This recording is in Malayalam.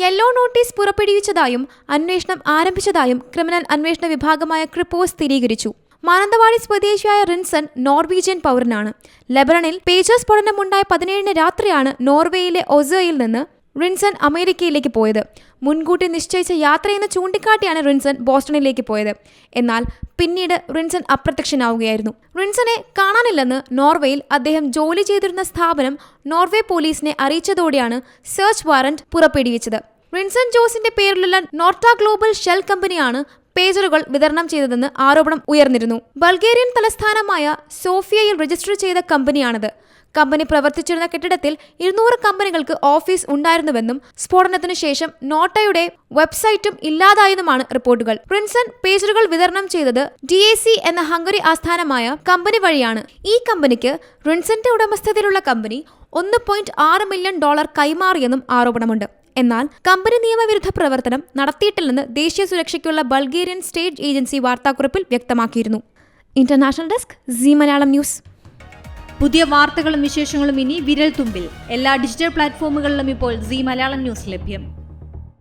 യെല്ലോ നോട്ടീസ് പുറപ്പെടുവിച്ചതായും അന്വേഷണം ആരംഭിച്ചതായും ക്രിമിനൽ അന്വേഷണ വിഭാഗമായ ക്രിപ്പോസ് സ്ഥിരീകരിച്ചു. മാനന്തവാടി സ്വദേശിയായ റിൻസൺ നോർവീജിയൻ പൗരനാണ്. ലെബനണിൽ പേജർ സ്ഫോടനമുണ്ടായ 17 രാത്രിയാണ് നോർവേയിലെ ഒസോയിൽ നിന്ന് റിൻസൺ അമേരിക്കയിലേക്ക് പോയത്. മുൻകൂട്ടി നിശ്ചയിച്ച യാത്രയെന്ന് ചൂണ്ടിക്കാട്ടിയാണ് റിൻസൺ ബോസ്റ്റണിലേക്ക് പോയത്. എന്നാൽ പിന്നീട് റിൻസൺ അപ്രത്യക്ഷനാവുകയായിരുന്നു. റിൻസനെ കാണാനില്ലെന്ന് നോർവേയിൽ അദ്ദേഹം ജോലി ചെയ്തിരുന്ന സ്ഥാപനം നോർവേ പോലീസിനെ അറിയിച്ചതോടെയാണ് സെർച്ച് വാറന്റ് പുറപ്പെടുവിച്ചത്. റിൻസൺ ജോസിന്റെ പേരിലുള്ള നോർട്ട ഗ്ലോബൽ ഷെൽ കമ്പനിയാണ് പേജറുകൾ വിതരണം ചെയ്തതെന്ന് ആരോപണം ഉയർന്നിരുന്നു. ബൾഗേറിയൻ തലസ്ഥാനമായ സോഫിയയിൽ രജിസ്റ്റർ ചെയ്ത കമ്പനിയാണിത്. കമ്പനി പ്രവർത്തിച്ചിരുന്ന കെട്ടിടത്തിൽ 200 കമ്പനികൾക്ക് ഓഫീസ് ഉണ്ടായിരുന്നുവെന്നും സ്ഫോടനത്തിനു ശേഷം നോട്ടയുടെ വെബ്സൈറ്റും ഇല്ലാതായെന്നുമാണ് റിപ്പോർട്ടുകൾ. റിൻസൺ പേജറുകൾ വിതരണം ചെയ്തത് DAC എന്ന ഹംഗറി ആസ്ഥാനമായ കമ്പനി വഴിയാണ്. ഈ കമ്പനിക്ക് റിൻസന്റെ ഉടമസ്ഥതയിലുള്ള കമ്പനി $1.6 മില്യൺ കൈമാറിയെന്നും ആരോപണമുണ്ട്. എന്നാൽ കമ്പനി നിയമവിരുദ്ധ പ്രവർത്തനം നടത്തിയിട്ടില്ലെന്ന് ദേശീയ സുരക്ഷയ്ക്കുള്ള ബൾഗേറിയൻ സ്റ്റേറ്റ് ഏജൻസി വാർത്താക്കുറിപ്പിൽ വ്യക്തമാക്കിയിരുന്നു. International desk Zee Malayalam news. പുതിയ വാർത്തകളും വിശേഷങ്ങളും ഇനി വിരൽ തുമ്പിൽ. എല്ലാ ഡിജിറ്റൽ പ്ലാറ്റ്ഫോമുകളിലും ഇപ്പോൾ സീ മലയാളം ന്യൂസ് ലഭ്യം.